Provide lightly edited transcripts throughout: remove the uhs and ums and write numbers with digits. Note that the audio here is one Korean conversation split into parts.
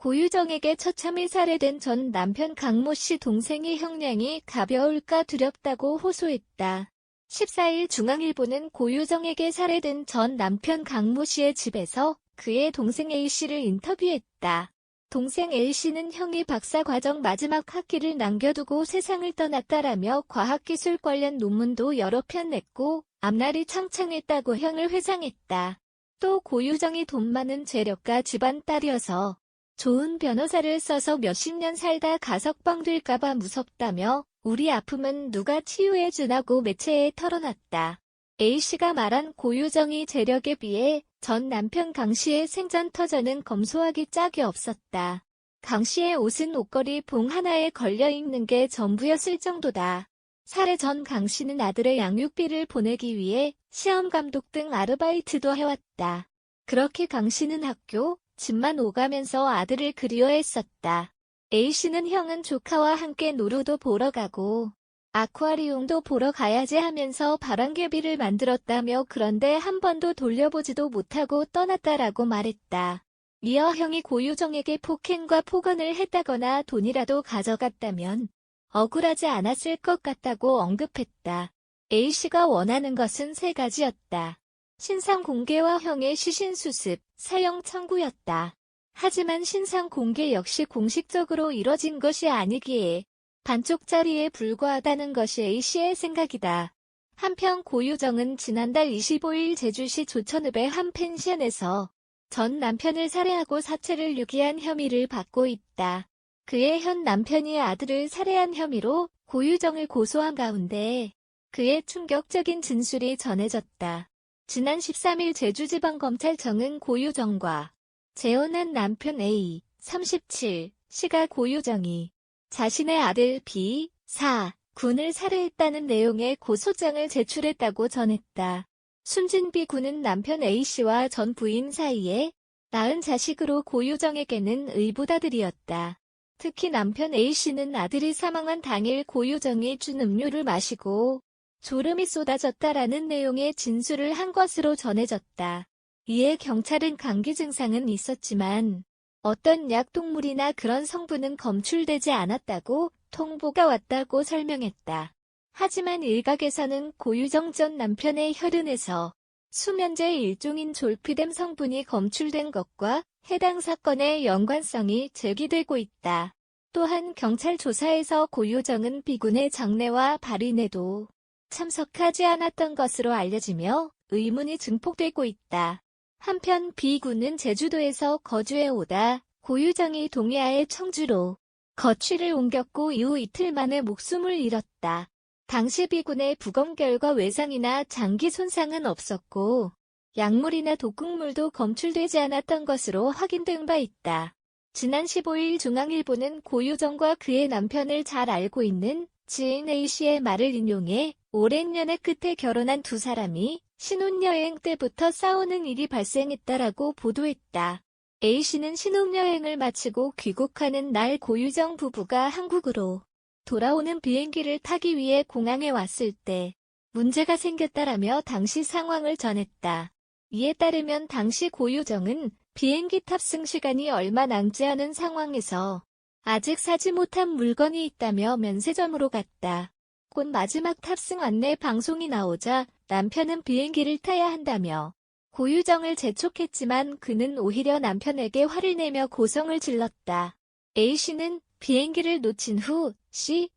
고유정에게 처참히 살해된 전 남편 강모 씨 동생의 형량이 가벼울까 두렵다고 호소했다. 14일 중앙일보는 고유정에게 살해된 전 남편 강모 씨의 집에서 그의 동생 A씨를 인터뷰했다. 동생 A씨는 형이 박사과정 마지막 학기를 남겨두고 세상을 떠났다라며 과학기술 관련 논문도 여러 편 냈고 앞날이 창창했다고 형을 회상했다. 또 고유정이 돈 많은 재력가 집안 딸이어서 좋은 변호사를 써서 몇십 년 살다 가석방 될까봐 무섭다며 우리 아픔은 누가 치유해주나고 매체에 털어놨다. A씨가 말한 고유정이 재력에 비해 전 남편 강씨의 생전 터전은 검소하기 짝이 없었다. 강씨의 옷은 옷걸이 봉 하나에 걸려있는 게 전부였을 정도다. 살해 전 강씨는 아들의 양육비를 보내기 위해 시험 감독 등 아르바이트도 해왔다. 그렇게 강씨는 학교, 집만 오가면서 아들을 그리워했었다. A씨는 형은 조카와 함께 노루도 보러 가고 아쿠아리움도 보러 가야지 하면서 바람개비를 만들었다며 그런데 한 번도 돌려보지도 못하고 떠났다라고 말했다. 이어 형이 고유정에게 폭행과 폭언을 했다거나 돈이라도 가져갔다면 억울하지 않았을 것 같다고 언급했다. A씨가 원하는 것은 세 가지였다. 신상 공개와 형의 시신 수습, 사형 청구였다. 하지만 신상 공개 역시 공식적으로 이뤄진 것이 아니기에 반쪽짜리에 불과하다는 것이 A씨의 생각이다. 한편 고유정은 지난달 25일 제주시 조천읍의 한 펜션에서 전 남편을 살해하고 사체를 유기한 혐의를 받고 있다. 그의 현 남편이 아들을 살해한 혐의로 고유정을 고소한 가운데 그의 충격적인 진술이 전해졌다. 지난 13일 제주지방검찰청은 고유정과 재혼한 남편 A, 37씨가 고유정이 자신의 아들 B, 4군을 살해했다는 내용의 고소장을 제출했다고 전했다. 숨진 B군은 남편 A씨와 전 부인 사이에 낳은 자식으로 고유정에게는 의붓아들이었다. 특히 남편 A씨는 아들이 사망한 당일 고유정이 준 음료를 마시고 졸음이 쏟아졌다라는 내용의 진술을 한 것으로 전해졌다. 이에 경찰은 감기 증상은 있었지만 어떤 약동물이나 그런 성분은 검출되지 않았다고 통보가 왔다고 설명했다. 하지만 일각에서는 고유정 전 남편의 혈흔에서 수면제 일종인 졸피뎀 성분이 검출된 것과 해당 사건의 연관성이 제기되고 있다. 또한 경찰 조사에서 고유정은 B군의 장례와 발인에도 참석하지 않았던 것으로 알려지며 의문이 증폭되고 있다. 한편 B군은 제주도에서 거주해 오다 고유정이 동해안의 청주로 거취를 옮겼고 이후 이틀 만에 목숨을 잃었다. 당시 B군의 부검 결과 외상이나 장기 손상은 없었고 약물이나 독극물도 검출되지 않았던 것으로 확인된 바 있다. 지난 15일 중앙일보는 고유정과 그의 남편을 잘 알고 있는 지인 A씨의 말을 인용해 오랜 연애 끝에 결혼한 두 사람이 신혼여행 때부터 싸우는 일이 발생했다라고 보도했다. A씨는 신혼여행을 마치고 귀국하는 날 고유정 부부가 한국으로 돌아오는 비행기를 타기 위해 공항에 왔을 때 문제가 생겼다라며 당시 상황을 전했다. 이에 따르면 당시 고유정은 비행기 탑승 시간이 얼마 남지 않은 상황에서 아직 사지 못한 물건이 있다며 면세점으로 갔다. 곧 마지막 탑승 안내 방송이 나오자 남편은 비행기를 타야 한다며 고유정을 재촉했지만 그는 오히려 남편에게 화를 내며 고성을 질렀다. A씨는 비행기를 놓친 후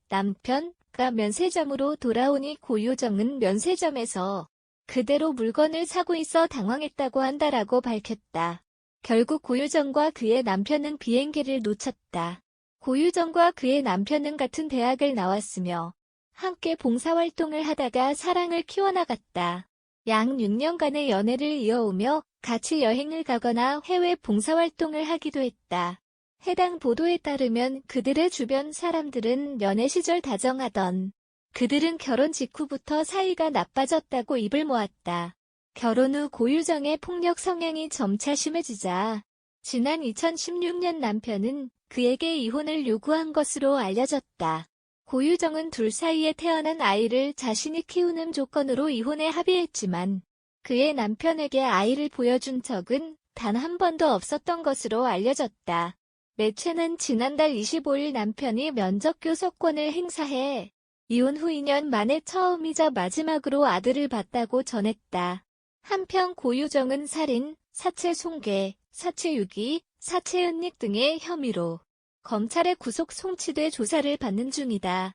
남편가 면세점으로 돌아오니 고유정은 면세점에서 그대로 물건을 사고 있어 당황했다고 한다라고 밝혔다. 결국 고유정과 그의 남편은 비행기를 놓쳤다. 고유정과 그의 남편은 같은 대학을 나왔으며 함께 봉사활동을 하다가 사랑을 키워나갔다. 약 6년간의 연애를 이어오며 같이 여행을 가거나 해외 봉사활동을 하기도 했다. 해당 보도에 따르면 그들의 주변 사람들은 연애 시절 다정하던 그들은 결혼 직후부터 사이가 나빠졌다고 입을 모았다. 결혼 후 고유정의 폭력 성향이 점차 심해지자 지난 2016년 남편은 그에게 이혼을 요구한 것으로 알려졌다. 고유정은 둘 사이에 태어난 아이를 자신이 키우는 조건으로 이혼에 합의했지만 그의 남편에게 아이를 보여준 적은 단 한 번도 없었던 것으로 알려졌다. 매체는 지난달 25일 남편이 면접교섭권을 행사해 이혼 후 2년 만에 처음이자 마지막으로 아들을 봤다고 전했다. 한편 고유정은 살인, 사체 손괴, 사체 유기, 사체 은닉 등의 혐의로 검찰에 구속 송치돼 조사를 받는 중이다.